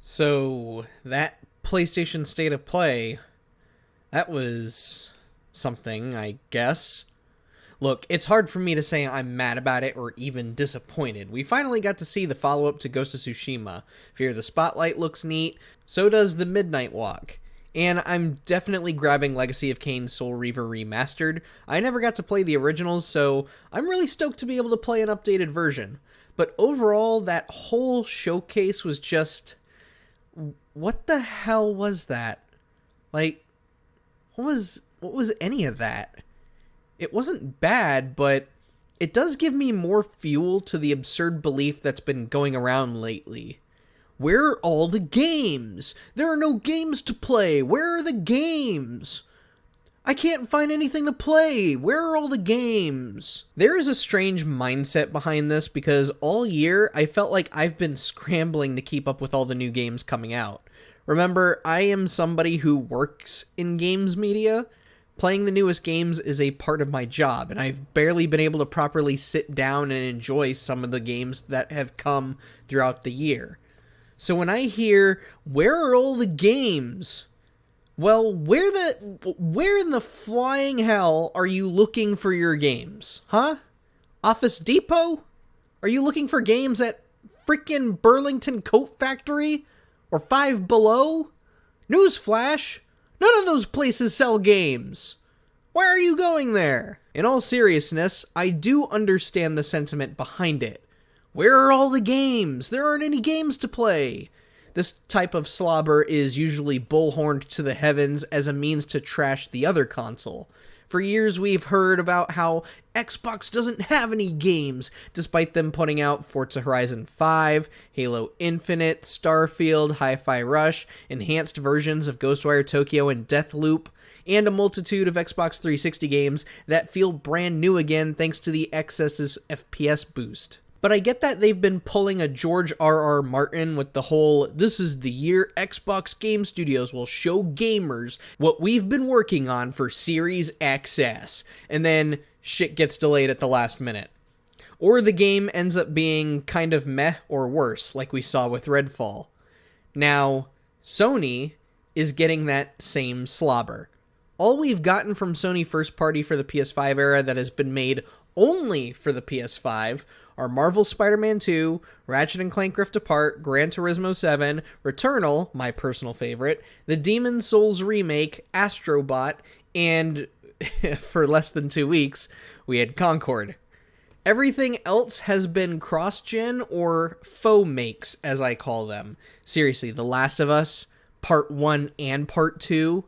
So, that PlayStation State of Play, that was something, I guess. Look, it's hard for me to say I'm mad about it or even disappointed. We finally got to see the follow-up to Ghost of Tsushima. Fear the Spotlight looks neat, so does the Midnight Walk. And I'm definitely grabbing Legacy of Kain Soul Reaver Remastered. I never got to play the originals, so I'm really stoked to be able to play an updated version. But overall, that whole showcase was just... what the hell was that? Like, what was any of that? It wasn't bad, but it does give me more fuel to the absurd belief that's been going around lately. Where are all the games? There are no games to play. Where are the games? I can't find anything to play. Where are all the games? There is a strange mindset behind this because all year I felt like I've been scrambling to keep up with all the new games coming out. Remember, I am somebody who works in games media. Playing the newest games is a part of my job, and I've barely been able to properly sit down and enjoy some of the games that have come throughout the year. So when I hear, where are all the games? Well, where in the flying hell are you looking for your games? Huh? Office Depot? Are you looking for games at frickin' Burlington Coat Factory? Or Five Below? Newsflash! None of those places sell games. Why are you going there? In all seriousness, I do understand the sentiment behind it. Where are all the games? There aren't any games to play. This type of slobber is usually bullhorned to the heavens as a means to trash the other console. For years we've heard about how Xbox doesn't have any games, despite them putting out Forza Horizon 5, Halo Infinite, Starfield, Hi-Fi Rush, enhanced versions of Ghostwire Tokyo and Deathloop, and a multitude of Xbox 360 games that feel brand new again thanks to the XS's FPS boost. But I get that they've been pulling a George R.R. Martin with the whole, this is the year Xbox Game Studios will show gamers what we've been working on for Series XS, and then shit gets delayed at the last minute. Or the game ends up being kind of meh or worse, like we saw with Redfall. Now, Sony is getting that same slobber. All we've gotten from Sony first party for the PS5 era that has been made only for the PS5 are Marvel Spider-Man 2, Ratchet & Clank Rift Apart, Gran Turismo 7, Returnal, my personal favorite, the Demon's Souls remake, Astrobot, and, for less than 2 weeks, we had Concord. Everything else has been cross-gen or faux makes, as I call them. Seriously, The Last of Us, Part 1 and Part 2,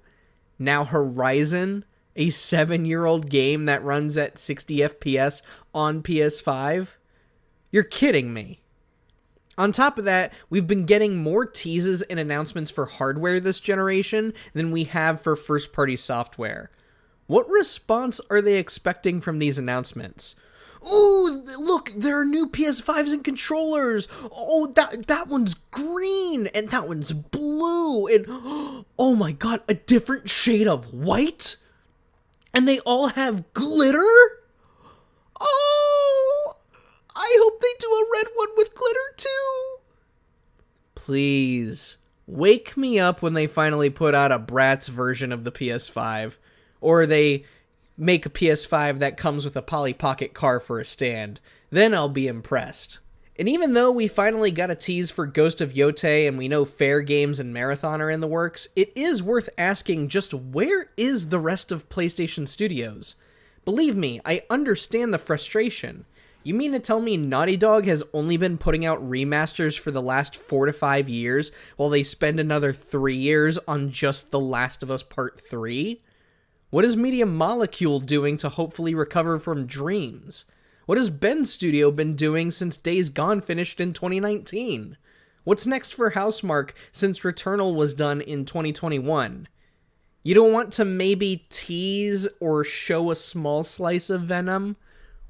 now Horizon, a 7-year-old game that runs at 60 FPS on PS5. You're kidding me. On top of that, we've been getting more teases and announcements for hardware this generation than we have for first-party software. What response are they expecting from these announcements? Oh, look, there are new PS5s and controllers. Oh, that one's green, and that one's blue, and oh my god, a different shade of white? And they all have glitter? Oh! I hope they do a red one with glitter too! Please, wake me up when they finally put out a Bratz version of the PS5. Or they make a PS5 that comes with a Polly Pocket car for a stand. Then I'll be impressed. And even though we finally got a tease for Ghost of Yotei and we know Fair Games and Marathon are in the works, it is worth asking just where is the rest of PlayStation Studios? Believe me, I understand the frustration. You mean to tell me Naughty Dog has only been putting out remasters for the last 4 to 5 years, while they spend another 3 years on just The Last of Us Part 3? What is Media Molecule doing to hopefully recover from Dreams? What has Ben's studio been doing since Days Gone finished in 2019? What's next for Housemarque since Returnal was done in 2021? You don't want to maybe tease or show a small slice of Venom?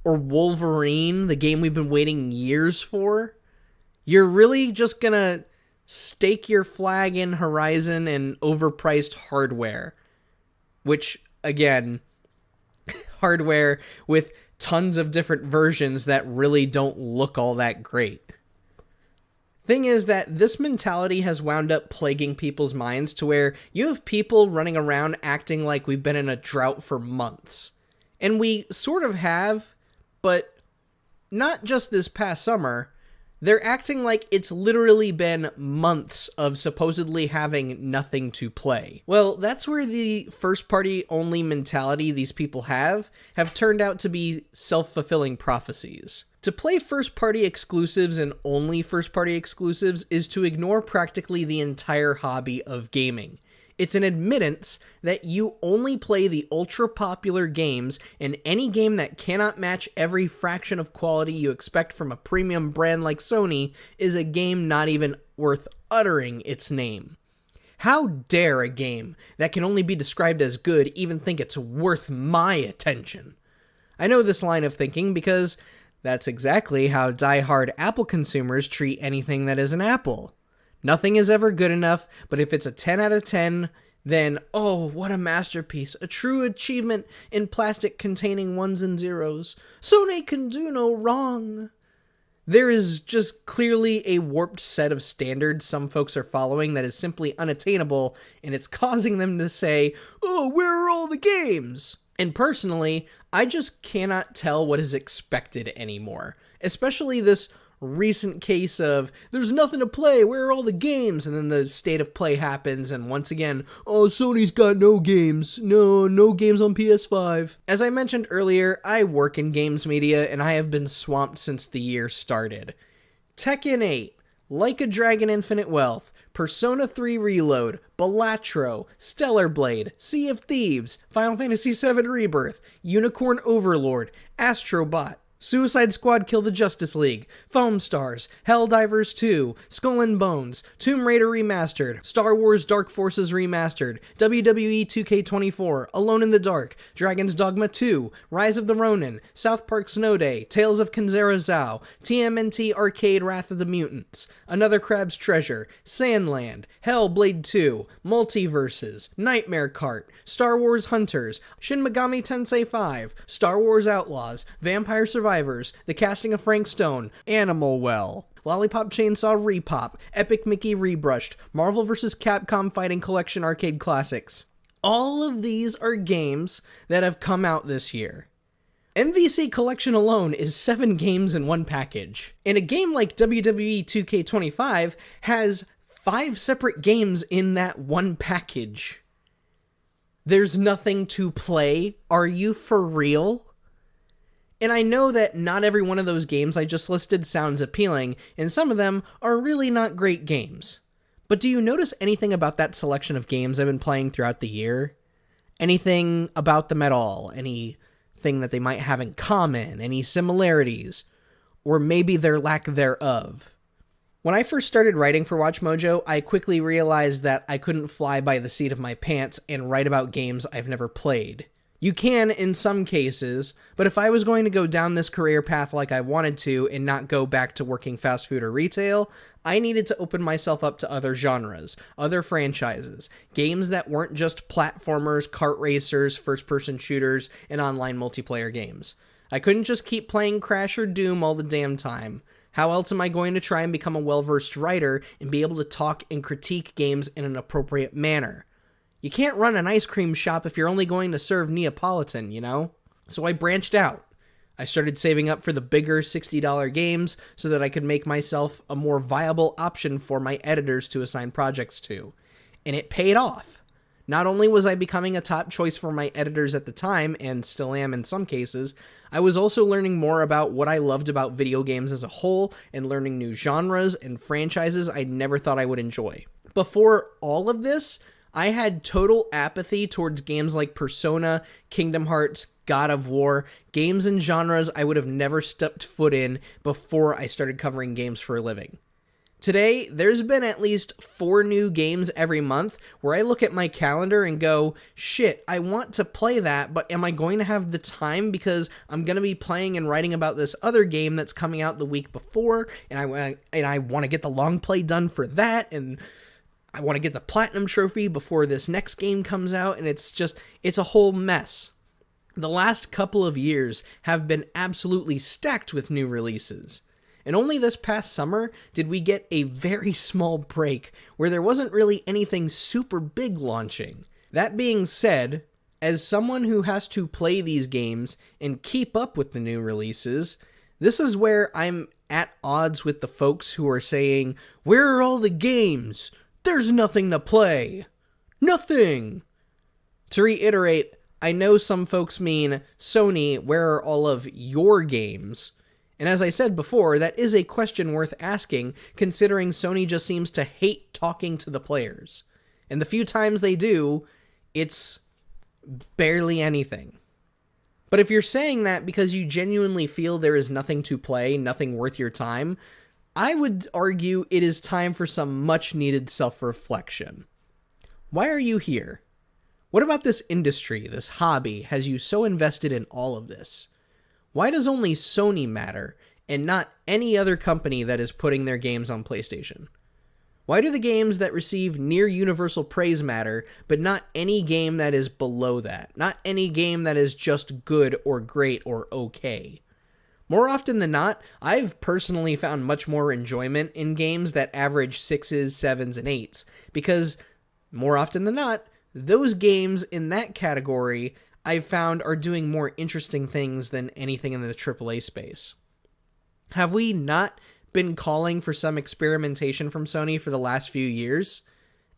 Or Wolverine, the game we've been waiting years for? You're really just gonna stake your flag in Horizon and overpriced hardware. Which, again, hardware with tons of different versions that really don't look all that great. Thing is that this mentality has wound up plaguing people's minds to where you have people running around acting like we've been in a drought for months. And we sort of have, but not just this past summer. They're acting like it's literally been months of supposedly having nothing to play. Well, that's where the first-party only mentality these people have turned out to be self-fulfilling prophecies. To play first-party exclusives and only first-party exclusives is to ignore practically the entire hobby of gaming. It's an admittance that you only play the ultra-popular games, and any game that cannot match every fraction of quality you expect from a premium brand like Sony is a game not even worth uttering its name. How dare a game that can only be described as good even think it's worth my attention? I know this line of thinking because that's exactly how die-hard Apple consumers treat anything that is an Apple. Nothing is ever good enough, but if it's a 10 out of 10, then, oh, what a masterpiece, a true achievement in plastic containing ones and zeros. Sony can do no wrong. There is just clearly a warped set of standards some folks are following that is simply unattainable, and it's causing them to say, oh, where are all the games? And personally, I just cannot tell what is expected anymore, especially this recent case of there's nothing to play, where are all the games? And then the state of play happens, and once again, oh, Sony's got no games, no games on PS5. As I mentioned earlier, I work in games media, and I have been swamped since the year started. Tekken 8, Like a Dragon Infinite Wealth, Persona 3 Reload, Balatro, Stellar Blade, Sea of Thieves, Final Fantasy VII Rebirth, Unicorn Overlord, Astrobot, Suicide Squad Kill the Justice League, Foam Stars, Helldivers 2, Skull and Bones, Tomb Raider Remastered, Star Wars Dark Forces Remastered, WWE 2K24, Alone in the Dark, Dragon's Dogma 2, Rise of the Ronin, South Park Snow Day, Tales of Kanzera Zao, TMNT Arcade Wrath of the Mutants, Another Crab's Treasure, Sandland, Hellblade 2, Multiverses, Nightmare Cart, Star Wars Hunters, Shin Megami Tensei 5, Star Wars Outlaws, Vampire Survivors, The Casting of Frank Stone, Animal Well, Lollipop Chainsaw Repop, Epic Mickey Rebrushed, Marvel vs. Capcom Fighting Collection Arcade Classics. All of these are games that have come out this year. MVC Collection alone is 7 games in one package. And a game like WWE 2K25 has 5 separate games in that one package. There's nothing to play? Are you for real? And I know that not every one of those games I just listed sounds appealing, and some of them are really not great games. But do you notice anything about that selection of games I've been playing throughout the year? Anything about them at all? Anything that they might have in common? Any similarities? Or maybe their lack thereof? When I first started writing for WatchMojo, I quickly realized that I couldn't fly by the seat of my pants and write about games I've never played. You can in some cases, but if I was going to go down this career path like I wanted to and not go back to working fast food or retail, I needed to open myself up to other genres, other franchises, games that weren't just platformers, kart racers, first-person shooters, and online multiplayer games. I couldn't just keep playing Crash or Doom all the damn time. How else am I going to try and become a well-versed writer and be able to talk and critique games in an appropriate manner? You can't run an ice cream shop if you're only going to serve Neapolitan, you know? So I branched out. I started saving up for the bigger $60 games so that I could make myself a more viable option for my editors to assign projects to. And it paid off. Not only was I becoming a top choice for my editors at the time, and still am in some cases, I was also learning more about what I loved about video games as a whole and learning new genres and franchises I never thought I would enjoy. Before all of this, I had total apathy towards games like Persona, Kingdom Hearts, God of War, games and genres I would have never stepped foot in before I started covering games for a living. Today, there's been at least 4 new games every month where I look at my calendar and go, shit, I want to play that, but am I going to have the time because I'm going to be playing and writing about this other game that's coming out the week before, and I want to get the long play done for that, and I want to get the Platinum Trophy before this next game comes out, and it's a whole mess. The last couple of years have been absolutely stacked with new releases. And only this past summer did we get a very small break where there wasn't really anything super big launching. That being said, as someone who has to play these games and keep up with the new releases, this is where I'm at odds with the folks who are saying, "Where are all the games? There's nothing to play." Nothing! To reiterate, I know some folks mean, Sony, where are all of your games? And as I said before, that is a question worth asking, considering Sony just seems to hate talking to the players. And the few times they do, it's barely anything. But if you're saying that because you genuinely feel there is nothing to play, nothing worth your time, I would argue it is time for some much-needed self-reflection. Why are you here? What about this industry, this hobby, has you so invested in all of this? Why does only Sony matter, and not any other company that is putting their games on PlayStation? Why do the games that receive near universal praise matter, but not any game that is below that? Not any game that is just good or great or okay? More often than not, I've personally found much more enjoyment in games that average 6s, 7s, and 8s, because more often than not, those games in that category I've found are doing more interesting things than anything in the AAA space. Have we not been calling for some experimentation from Sony for the last few years?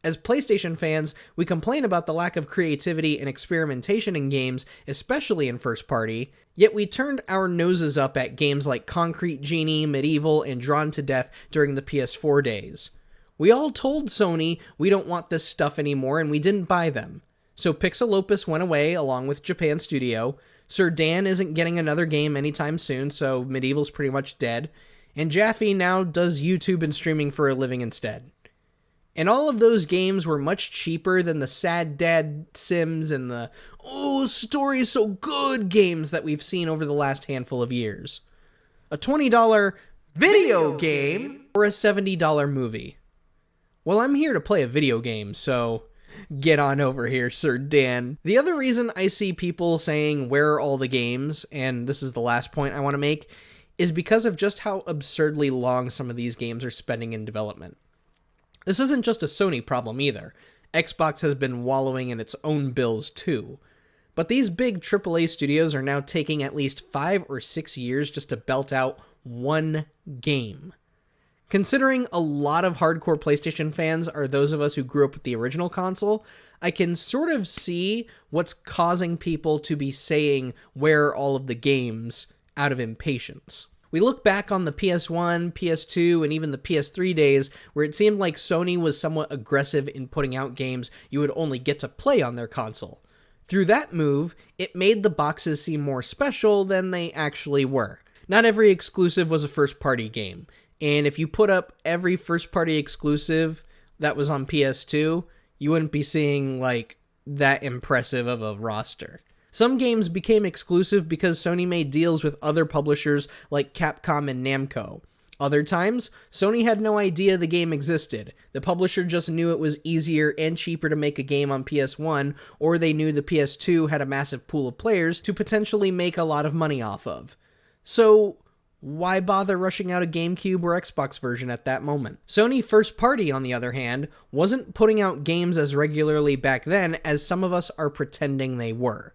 As PlayStation fans, we complain about the lack of creativity and experimentation in games, especially in first party, yet we turned our noses up at games like Concrete Genie, Medieval, and Drawn to Death during the PS4 days. We all told Sony we don't want this stuff anymore, and we didn't buy them. So Pixel Opus went away along with Japan Studio, Sir Dan isn't getting another game anytime soon, so Medieval's pretty much dead, and Jaffe now does YouTube and streaming for a living instead. And all of those games were much cheaper than the Sad Dad Sims and the "oh, story's so good" games that we've seen over the last handful of years. A $20 video game or a $70 movie. Well, I'm here to play a video game, so get on over here, Sir Dan. The other reason I see people saying, "where are all the games?" and this is the last point I want to make, is because of just how absurdly long some of these games are spending in development. This isn't just a Sony problem either. Xbox has been wallowing in its own bills too. But these big AAA studios are now taking at least 5 or 6 years just to belt out one game. Considering a lot of hardcore PlayStation fans are those of us who grew up with the original console, I can sort of see what's causing people to be saying, "where are all of the games?" out of impatience. We look back on the PS1, PS2, and even the PS3 days where it seemed like Sony was somewhat aggressive in putting out games you would only get to play on their console. Through that move, it made the boxes seem more special than they actually were. Not every exclusive was a first-party game. And if you put up every first-party exclusive that was on PS2, you wouldn't be seeing, that impressive of a roster. Some games became exclusive because Sony made deals with other publishers like Capcom and Namco. Other times, Sony had no idea the game existed. The publisher just knew it was easier and cheaper to make a game on PS1, or they knew the PS2 had a massive pool of players to potentially make a lot of money off of. So why bother rushing out a GameCube or Xbox version at that moment? Sony First Party, on the other hand, wasn't putting out games as regularly back then as some of us are pretending they were.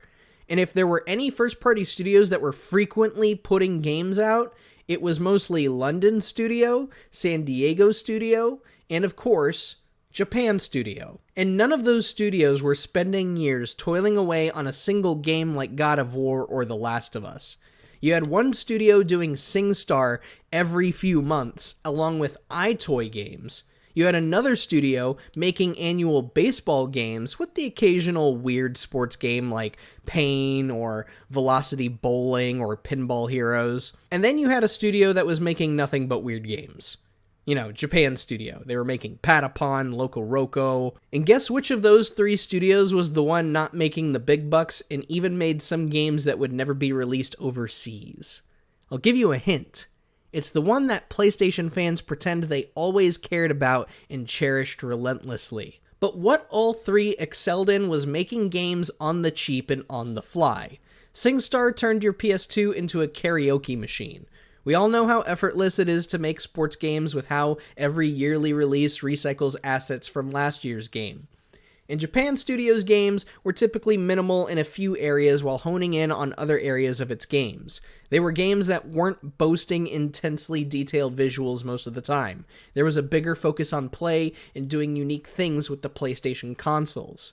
And if there were any first-party studios that were frequently putting games out, it was mostly London Studio, San Diego Studio, and of course, Japan Studio. And none of those studios were spending years toiling away on a single game like God of War or The Last of Us. You had one studio doing SingStar every few months, along with iToy games. You had another studio making annual baseball games with the occasional weird sports game like Pain or Velocity Bowling or Pinball Heroes. And then you had a studio that was making nothing but weird games. Japan Studio. They were making Patapon, Loco Roco. And guess which of those 3 studios was the one not making the big bucks and even made some games that would never be released overseas? I'll give you a hint. It's the one that PlayStation fans pretend they always cared about and cherished relentlessly. But what all 3 excelled in was making games on the cheap and on the fly. SingStar turned your PS2 into a karaoke machine. We all know how effortless it is to make sports games with how every yearly release recycles assets from last year's game. In Japan, Studios' games were typically minimal in a few areas while honing in on other areas of its games. They were games that weren't boasting intensely detailed visuals most of the time. There was a bigger focus on play and doing unique things with the PlayStation consoles.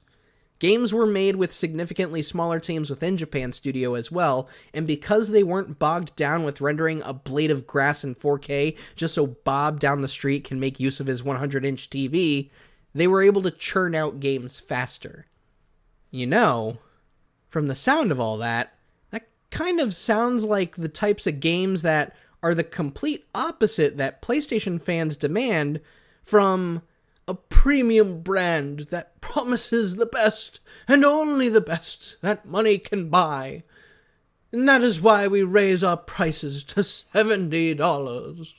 Games were made with significantly smaller teams within Japan Studio as well, and because they weren't bogged down with rendering a blade of grass in 4K just so Bob down the street can make use of his 100-inch TV, they were able to churn out games faster. You know, from the sound of all that, that kind of sounds like the types of games that are the complete opposite that PlayStation fans demand from a premium brand that promises the best and only the best that money can buy. And that is why we raise our prices to $70.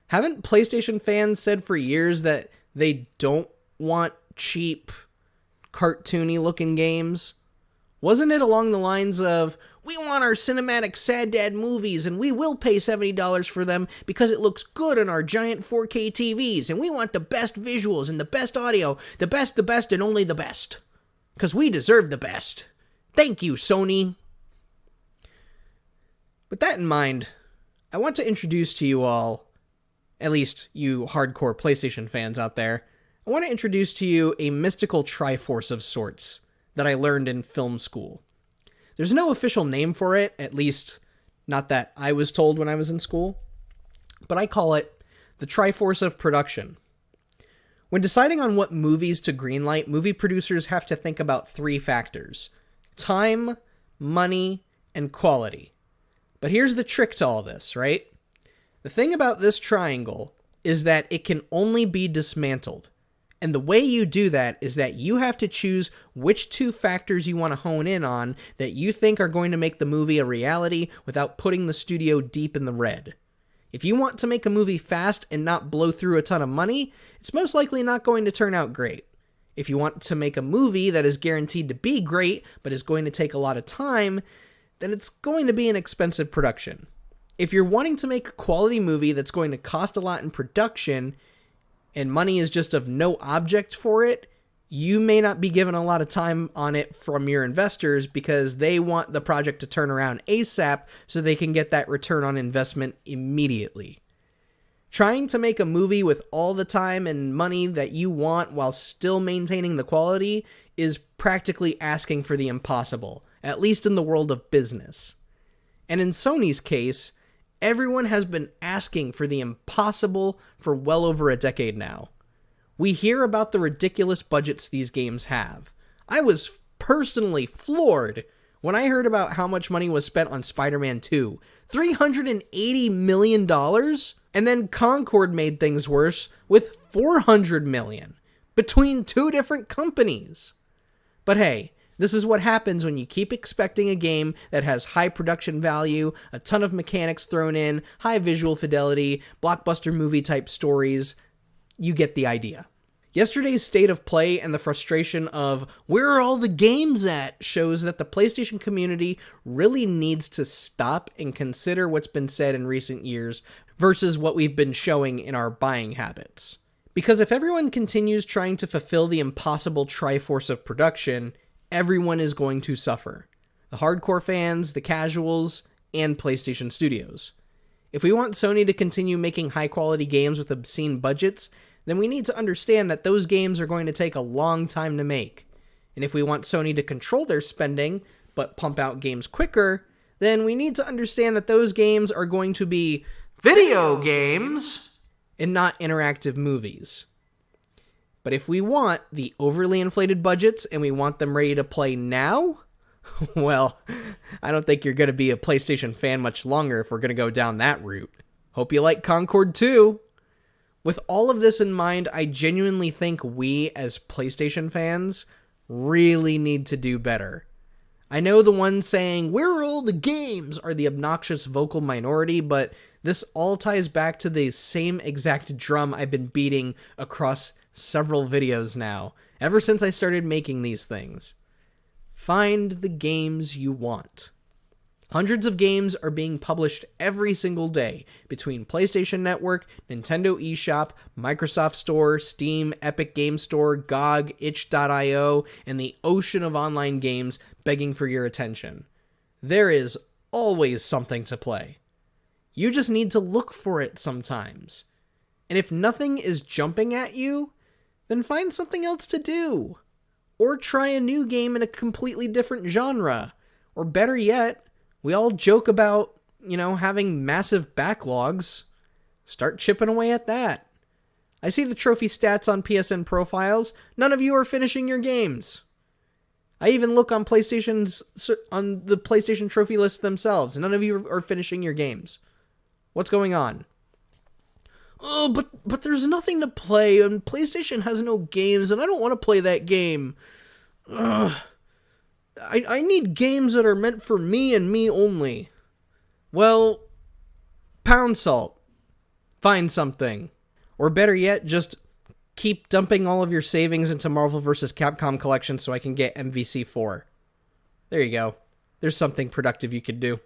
Haven't PlayStation fans said for years that they don't want cheap, cartoony-looking games? Wasn't it along the lines of, we want our cinematic Sad Dad movies and we will pay $70 for them because it looks good on our giant 4K TVs and we want the best visuals and the best audio, the best and only the best. Because we deserve the best. Thank you, Sony. With that in mind, I want to introduce to you all, at least you hardcore PlayStation fans out there, I want to introduce to you a mystical triforce of sorts that I learned in film school. There's no official name for it, at least not that I was told when I was in school, but I call it the triforce of production. When deciding on what movies to greenlight, movie producers have to think about three factors: time, money, and quality. But here's the trick to all this, right? The thing about this triangle is that it can only be dismantled. And the way you do that is that you have to choose which two factors you want to hone in on that you think are going to make the movie a reality without putting the studio deep in the red. If you want to make a movie fast and not blow through a ton of money, it's most likely not going to turn out great. If you want to make a movie that is guaranteed to be great but is going to take a lot of time, then it's going to be an expensive production. If you're wanting to make a quality movie that's going to cost a lot in production and money is just of no object for it, you may not be given a lot of time on it from your investors because they want the project to turn around ASAP so they can get that return on investment immediately. Trying to make a movie with all the time and money that you want while still maintaining the quality is practically asking for the impossible, at least in the world of business. And in Sony's case, everyone has been asking for the impossible for well over a decade now. We hear about the ridiculous budgets these games have. I was personally floored when I heard about how much money was spent on Spider-Man 2. $380 million? And then Concord made things worse with $400 million between two different companies. But hey, this is what happens when you keep expecting a game that has high production value, a ton of mechanics thrown in, high visual fidelity, blockbuster movie type stories. You get the idea. Yesterday's state of play and the frustration of where are all the games at shows that the PlayStation community really needs to stop and consider what's been said in recent years versus what we've been showing in our buying habits. Because if everyone continues trying to fulfill the impossible triforce of production, everyone is going to suffer. The hardcore fans, the casuals, and PlayStation Studios. If we want Sony to continue making high-quality games with obscene budgets, then we need to understand that those games are going to take a long time to make. And if we want Sony to control their spending, but pump out games quicker, then we need to understand that those games are going to be video games and not interactive movies. But if we want the overly inflated budgets and we want them ready to play now, well, I don't think you're going to be a PlayStation fan much longer if we're going to go down that route. Hope you like Concord 2. With all of this in mind, I genuinely think we, as PlayStation fans, really need to do better. I know the ones saying, where are all the games, are the obnoxious vocal minority, but this all ties back to the same exact drum I've been beating across several videos now, ever since I started making these things. Find the games you want. Hundreds of games are being published every single day between PlayStation Network, Nintendo eShop, Microsoft Store, Steam, Epic Game Store, GOG, itch.io, and the ocean of online games begging for your attention. There is always something to play. You just need to look for it sometimes. And if nothing is jumping at you, then find something else to do. Or try a new game in a completely different genre. Or better yet, we all joke about, having massive backlogs. Start chipping away at that. I see the trophy stats on PSN profiles. None of you are finishing your games. I even look on the PlayStation trophy list themselves. None of you are finishing your games. What's going on? Oh, but there's nothing to play, and PlayStation has no games, and I don't want to play that game. Ugh. I need games that are meant for me and me only. Well, pound salt. Find something. Or better yet, just keep dumping all of your savings into Marvel vs. Capcom Collection so I can get MVC4. There you go. There's something productive you could do.